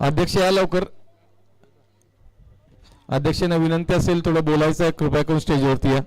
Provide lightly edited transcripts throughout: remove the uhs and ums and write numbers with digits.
अध्यक्ष या लवकर. अध्यक्षांना विनंती असेल थोडं बोलायचं आहे, कृपया करून स्टेजवरती या.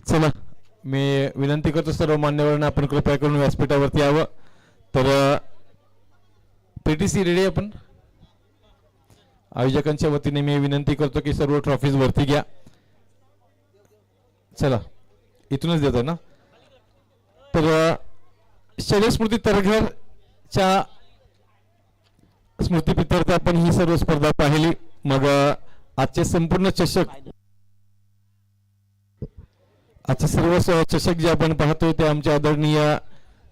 चला मी विनंती करतो सर्व मान्यवरांना आपण कृपया करून व्यासपीठावरती यावं. तर पीटीसी रेडी आपण. आयोजकांच्या वतीने मी विनंती करतो की सर्व ट्रॉफीज वरती घ्या. चला इथूनच देतो ना. तर शैलेश स्मृती तरघरच्या स्मृतीप्रित्यर्थ आपण ही सर्व स्पर्धा पाहिली. मग आजचे संपूर्ण चषक, आजचे सर्व चषक जे आपण पाहतोय ते आमच्या आदरणीय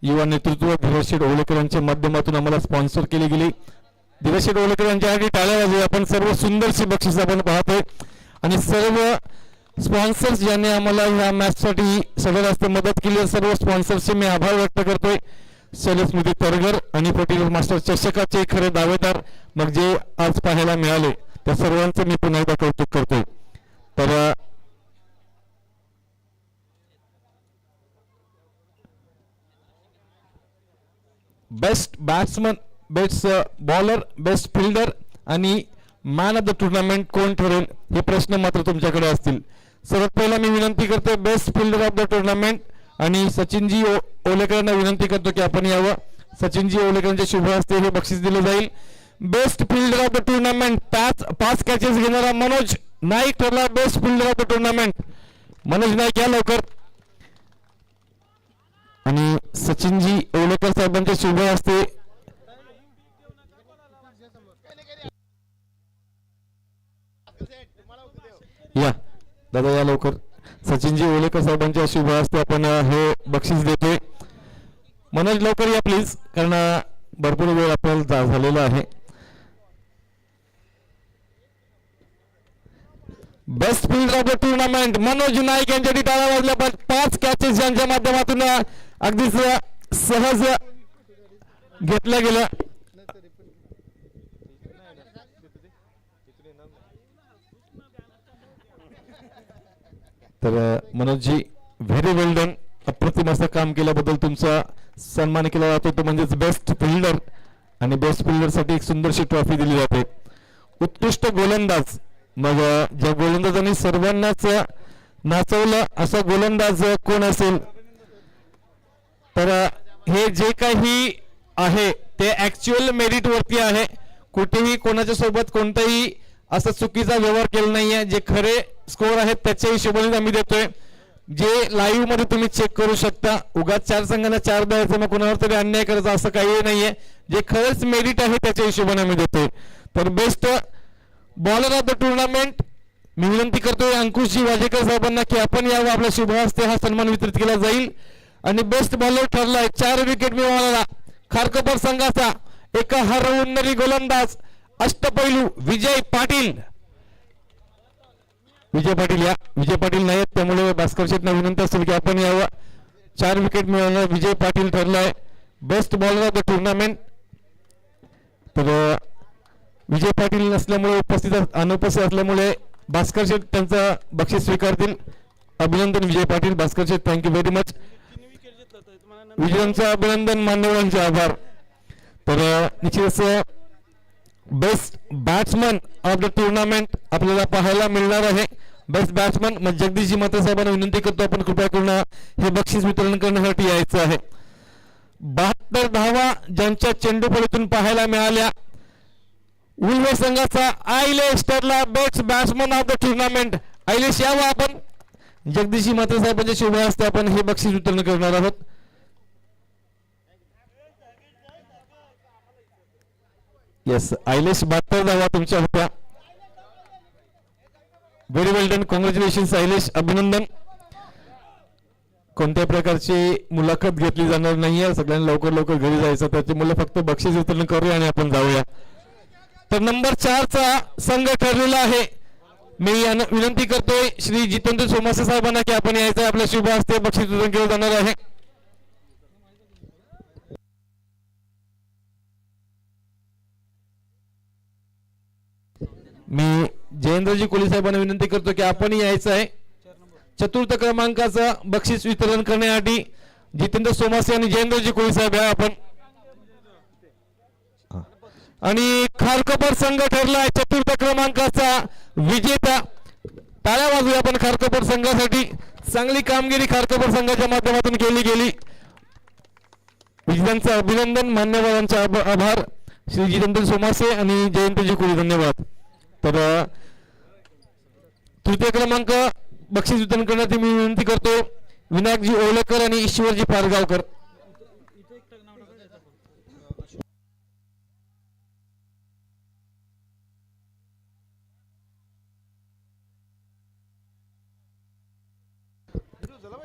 युवा नेतृत्व धीरज शेठ ओवलेकर यांच्या माध्यमातून आम्हाला स्पॉन्सर केली गेली. धीरज शेठ ओवलेकर यांच्यासाठी टाळ्या वाजवूया. आपण सर्व सुंदरशी बक्षीस आपण पाहतोय आणि सर्व स्पॉन्सर्स ज्यांनी आम्हाला ह्या मॅचसाठी सगळ्यात जास्त मदत केली, सर्व स्पॉन्सर्सचे मी आभार व्यक्त करतोय. शैलेश स्मृती तरघर आणि फर्टिलायझर मास्टर चषकाचे खरे दावेदार मग जे आज पाहायला मिळाले त्या सर्वांचं मी पुन्हा एकदा कौतुक करतोय. तर best batsman, best bowler, best fielder आणि मॅन ऑफ द टुर्नामेंट कोण ठरेल हे प्रश्न मात्र तुमच्याकडे असतील. सर्वात पहिला मी विनंती करतो best fielder of the tournament आणि सचिनजी ओवलेकरांना विनंती करतो की आपण यावं. सचिनजी ओवलेकरांच्या शुभ हस्ते हे बक्षीस दिले जाईल. Best fielder of the tournament 5 catches घेणारा मनोज नाईक ठरला best fielder of the tournament. Manoj Naik या लवकर. आणि सचिनजी ओवलेकर साहेबांच्या शुभ हस्ते या दादा या लवकर. सचिनजी ओवलेकर साहेबांच्या शुभ हस्ते आपण हे बक्षीस देतोय. मनोज लवकर या प्लीज, कारण भरपूर वेळ आपल्याला झालेला आहे. Best fielder of the tournament Manoj Naik यांच्यासाठी टाळ्या वाजल्या. 5 कॅचेस यांच्या माध्यमातून अगदी सहज घेतल्या गेल्या. तर मनोजजी व्हेरी वेल डन. अप्रतिम असं काम केल्याबद्दल तुमचा सन्मान केला जातो, तो म्हणजेच बेस्ट फिल्डर. आणि बेस्ट फिल्डर साठी एक सुंदरशी ट्रॉफी दिली जाते. उत्कृष्ट गोलंदाज, मग ज्या गोलंदाजांनी सर्वांनाच नाचवलं असा गोलंदाज कोण असेल, तर हे जे काही आहे ते ऍक्च्युअल मेरिट वरती आहे. कुठेही कोणाच्या सोबत कोणताही असा चुकीचा व्यवहार केला नाहीये. जे खरे स्कोर आहेत त्याच्या हिशोबाने आम्ही देतोय. जे लाईव्ह मध्ये तुम्ही चेक करू शकता. उगाच 4 संघांना 4 द्यायचं मग कोणावर तरी अन्याय करायचा असं काही नाहीये. जे खरंच मेरिट आहे त्याच्या हिशोबाने आम्ही देतोय. तर best bowler of the tournament मी विनंती करतोय अंकुशजी वाजेकर साहेबांना की आपण यावं. आपल्या शुभ हस्ते हा सन्मान वितरित केला जाईल. आणि बेस्ट बॉलर ठरलाय 4 विकेट मिळवणारा खारकोपर संघाचा एक हरहुन्नरी गोलंदाज अष्टपैलू विजय पाटील. विजय पाटील या. विजय पाटील नाहीत त्यामुळे भास्कर शेठना विनंती असेल की आपण यावं. 4 विकेट मिळवणारा विजय पाटील ठरलाय best bowler of the tournament. तर विजय पाटील नसल्यामुळे अनुपस्थित असल्यामुळे भास्कर शेठ त्यांचं बक्षीस स्वीकारतील. अभिनंदन विजय पाटील. भास्कर शेठ थँक्यू व्हेरी मच. विजयांचं अभिनंदन, मान्यवरांचे आभार. तर निश्चितच best batsman of the tournament आपल्याला पाहायला मिळणार आहे. बेस्ट बॅट्समन मग जगदीशजी मात्रे साहेबांना विनंती करतो आपण कृपया करून हे बक्षीस वितरण करण्यासाठी यायचं आहे. 72 धावा ज्यांच्या चेंडूफळीतून पाहायला मिळाल्या. उल्वे संघाचा आयलेश ठरला best batsman of the tournament. Aylesh यावं आपण. जगदीशजी मात्रे साहेबांच्या शुभ हस्ते आपण हे बक्षीस वितरण करणार आहोत. येस आयलेश 72 धावा तुमच्या होत्या. व्हेरी वेल डन. कॉंग्रॅच्युलेशन आयलेश. अभिनंदन. कोणत्या प्रकारची मुलाखत घेतली जाणार नाहीये. सगळ्यांना लवकर लवकर घरी जायचं. त्याची मुलं फक्त बक्षीस वितरण करूया आणि आपण जाऊया. तर नंबर 4 चा संघ ठरलेला आहे. मी विनंती करतोय श्री जितेंद्र सोमासे साहेबांना की आपण यायचं. आपल्या शुभ हस्ते बक्षीस वितरण केलं जाणार आहे. मी जयेंद्रजी कोळी साहेबांना विनंती करतो की आपण यायचं आहे. चतुर्थ क्रमांकाचं बक्षीस वितरण करण्यासाठी जितेंद्र सोमासे आणि जयेंद्रजी कोळी साहेब या आपण. आणि खारकोपर संघ ठरला आहे चतुर्थ क्रमांकाचा विजेता. टाळ्या वाजूया आपण खारकोपर संघासाठी. चांगली कामगिरी खारकोपर संघाच्या माध्यमातून केली गेली. विजेत्यांचं अभिनंदन. मान्यवरांचे आभार श्री जितेंद्र सोमासे आणि जयंतजी कोळी. धन्यवाद. तर तृतीय क्रमांक बक्षीस वितरण करण्याची मी विनंती करतो विनायकजी ओवलेकर आणि ईश्वरजी पारगावकर.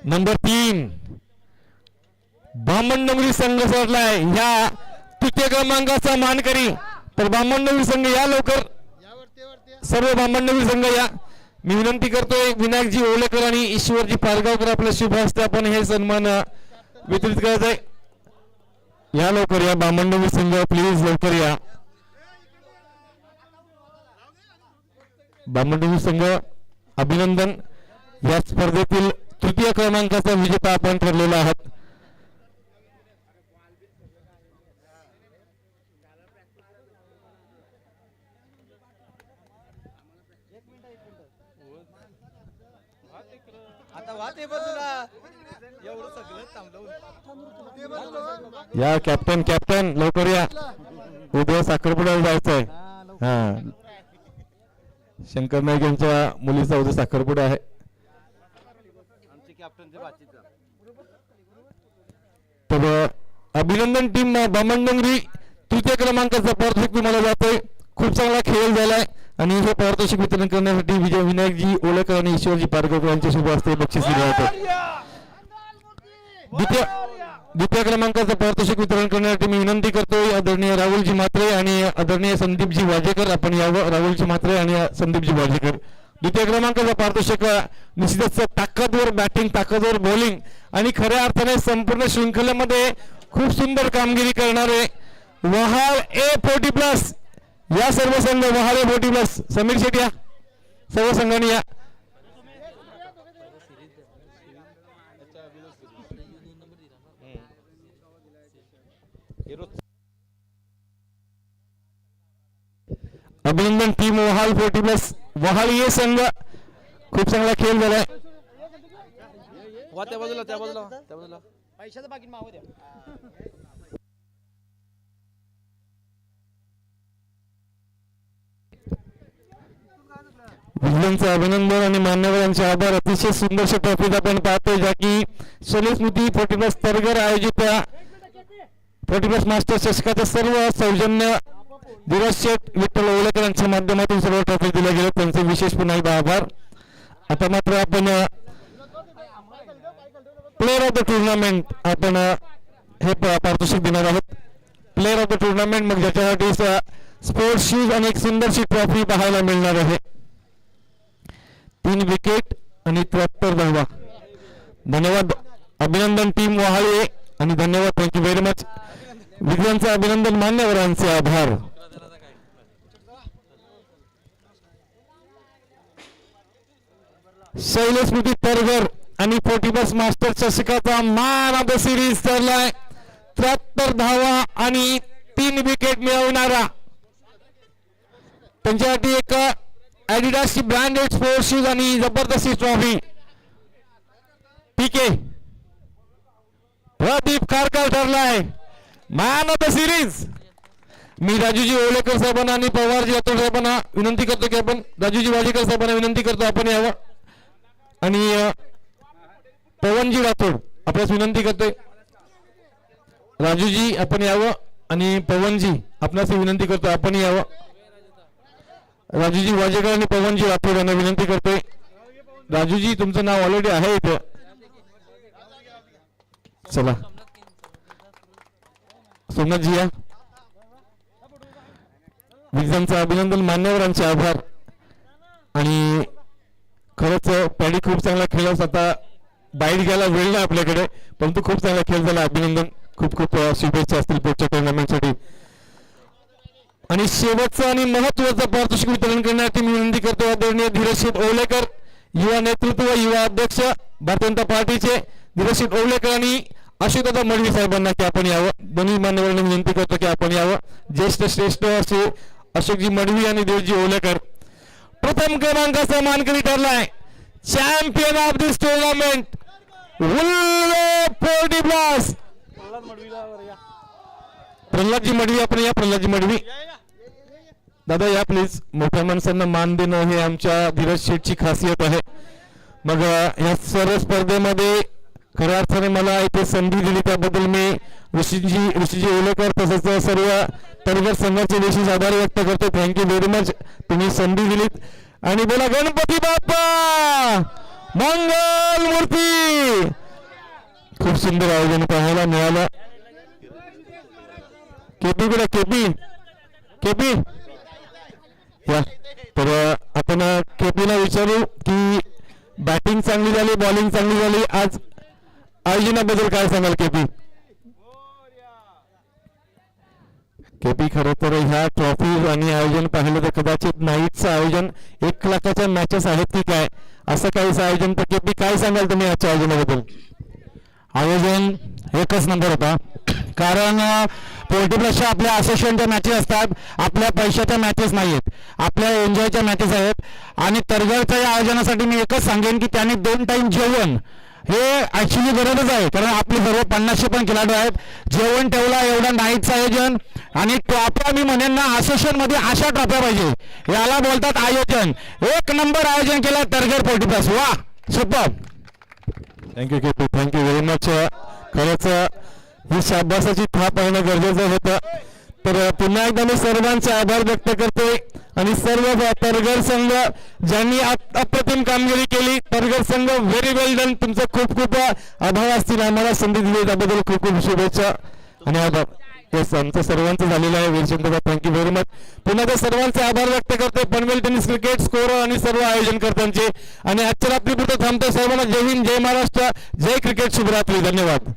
नंबर 3 बामणडोंगरी संघ सरलाय ह्या तृतीय क्रमांकाचा मानकरी. तर बामणडोंगरी संघ या लवकर. सर्व बामणडोंगरी संघ या. मी विनंती करतोय विनायकजी ओवलेकर आणि ईश्वरजी पारगावकर आपल्या शुभ हस्ते आपण हे सन्मान वितरित करायचं आहे. या लवकर या बामणडोंगरी संघ प्लीज लवकर या. बामणडोंगरी संघ अभिनंदन. या स्पर्धेतील तृतीय क्रमांकाचा विजेता आपण ठरलेला आहात. या कॅप्टन कॅप्टन लवकर या. उद्या साखरपुड्याला जायचंय. हा शंकर नाईक यांच्या मुलीचा उद्या साखरपुडा आहे. तर अभिनंदन टीम बामणडोंगरी. तृतीय क्रमांकाचा पारितोषिक तुम्हाला जातोय. खूप चांगला खेळ झालाय आणि हे पारितोषिक वितरण करण्यासाठी विजय विनायकजी ओलेकर आणि ईश्वरजी पारगावकर यांच्या शुभ हस्ते बक्षीस दिले जाते. द्वितीय क्रमांकाचं पारितोषिक वितरण करण्यासाठी मी विनंती करतोय आदरणीय राहुलजी म्हात्रे आणि आदरणीय संदीपजी वाजेकर. आपण यावं. राहुलजी म्हात्रे आणि संदीपजी वाजेकर. द्वितीय क्रमांकाचा पारितोषिक निश्चितच ताकदवर बॅटिंग ताकदवर बॉलिंग आणि खऱ्या अर्थाने संपूर्ण शृंखलेमध्ये खूप सुंदर कामगिरी करणारे वहाळ A40+ या सर्व संघ. वहाळ A40+. समीर शेट्टी या. सर्व संघांनी या. अभिनंदन टीम वहाळ 40+. वहाळ ये संघ खूप चांगला खेळ झालाय. त्या बाजूला पैशाचं बाकी मागू द्या. विजयांचं अभिनंदन आणि मान्यवरांचे आभार. अतिशय सुंदरशा ट्रॉफीज आपण पाहतोय ज्या की शैलेश स्मृती 40+ तरगर आयोजित 40+ मास्टर चषकाचं सर्व सौजन्य धीरज शेठ विठ्ठल ओवलेकर यांच्या माध्यमातून सर्व ट्रॉफी दिल्या गेल्या. त्यांचे विशेष पुन्हा एकदा आभार. आता मात्र आपण प्लेअर ऑफ द टुर्नामेंट आपण हे पारितोषिक देणार आहोत. प्लेअर ऑफ द टुर्नामेंट मग ज्याच्यासाठी स्पोर्ट्स शूज आणि एक सुंदरशी ट्रॉफी पाहायला मिळणार आहे. 3 विकेट आणि 73 धावा. धन्यवाद. अभिनंदन टीम वहाळे आणि धन्यवाद. Thank you very much. विजयांचं अभिनंदन. मान्यवरांचे आभार. शैलेश स्मृती तरगर आणि 40+ मास्टर चषकाचा मॅन ऑफ द सिरीज ठरलाय. 73 धावा आणि 3 विकेट मिळवणारा. त्यांच्यासाठी एक ॲडिडासची ब्रँडेड स्पोर्ट्स शूज आणि जबरदस्ती ट्रॉफी. पीके प्रदीप कारकर ठरलाय मॅन ऑफ द सिरीज. मी राजूजी ओवलेकर साहेबांना आणि पवारजी राठोड साहेबांना विनंती करतो की आपण राजूजी वाजेकर साहेबांना विनंती करतो आपण यावं. आणि पवनजी राठोड आपल्यास विनंती करतोय राजूजी आपण यावं. आणि पवनजी आपणास विनंती करतो आपण यावं. राजूजी वाजेकर आणि पवनजी राठोड यांना विनंती करतोय. राजूजी तुमचं नाव ऑलरेडी आहे इथे. चला सोमनाथजी या. विजयांचं अभिनंदन, मान्यवरांचे आभार. आणि खरंच पॅडी खूप चांगला खेळला. आता बाईट घ्यायला वेळ नाही आपल्याकडे, परंतु खूप चांगला खेळ झाला. अभिनंदन, खूप खूप शुभेच्छा असतील पुढच्या टुर्नामेंटसाठी. आणि शेवटचं आणि महत्वाचं पारितोषिक वितरण करण्यासाठी मी विनंती करतो आदरणीय धीरज शेठ ओवलेकर, युवा नेतृत्व, युवा अध्यक्ष भारतीय जनता पार्टीचे धीरज शेठ ओवलेकर आणि अशोकदादा मडवी साहेबांना की आपण यावं. दोन्ही मान्यवरांना विनंती करतो की आपण यावं. ज्येष्ठ श्रेष्ठ असे अशोकजी मडवी आणि देवजी ओवलेकर. प्रथम क्रमांकाचा मानकरी ठरलाय champion of this tournament plus Pralhadji Madvi. आपण या प्रल्हादजी मडवी दादा या प्लीज. मोठ्या माणसांना मान देणं हे आमच्या धीरज शेठची खासियत आहे. मग या सर्व स्पर्धेमध्ये खऱ्या अर्थाने मला इथे संधी दिली त्याबद्दल मी ऋषीजी ओलेकर तसंच सर्व तरगर संघाचे विशेष आभार व्यक्त करतो. थँक्यू व्हेरी मच, तुम्ही संधी दिलीत. आणि बोला गणपती बाप्पा मंगल मूर्ती. खूप सुंदर आयोजन पाहायला मिळालं. केपी बोला केपी या. तर आपण केपीला विचारू की बॅटिंग चांगली झाली, बॉलिंग चांगली झाली, आज आयोजनाबद्दल काय सांगाल केपी? केपी खरं तर ह्या ट्रॉफी आणि आयोजन पाहिलं तर कदाचित नाईटचं आयोजन 1 लाखाच्या मॅचेस आहेत की काय असं काहीच आयोजन. तर केपी काय सांगाल तुम्ही आजच्या आयोजनाबद्दल? आयोजन एकच नंबर होता. कारण पोल्ट्री प्लसच्या आपल्या असोसिएशनच्या मॅचेस असतात, आपल्या पैशाच्या मॅचेस नाही आहेत, आपल्या एन्जॉयच्या मॅचेस आहेत. आणि तरगरच्या या आयोजनासाठी मी एकच सांगेन की त्याने 2 टाईम जेवण हे ॲक्च्युली गरजच आहे. कारण आपले सर्व 50 पण खेळाडू आहेत. जेवण ठेवला एवढं नाईटचं आयोजन. आणि ट्रॉफ्या मी म्हणेन ना असोसिएशनमध्ये अशा ट्रॉफ्या पाहिजे, याला बोलतात आयोजन. 1 नंबर आयोजन केलं तरगर पोल्ट्री प्लस. वा super. Thank you KP, thank you very much. खरंच ही शाबासाची थाप आणणं गरजेचं होतं. तर पुन्हा एकदा मी सर्वांचे आभार व्यक्त करते. आणि सर्व तरगर संघ ज्यांनी अप्रतिम कामगिरी केली, तरगर संघ व्हेरी वेल डन. तुमचं खूप खूप आभार असतील. आम्हाला संधी दिली त्याबद्दल खूप खूप शुभेच्छा आणि आभार. येस, आमचं सर्वांचं झालेलं आहे. वीरचंद्रदा थँक्यू व्हेरी मच. पुन्हा त्या सर्वांचे आभार व्यक्त करते. पनवेल टेनिस क्रिकेट स्कोअर आणि सर्व आयोजनकर्त्यांचे. आणि आजच्या रात्रीपुरतं थांबतो. सर्वांना जय हिंद, जय महाराष्ट्र, जय क्रिकेट, शुभरात्री. धन्यवाद.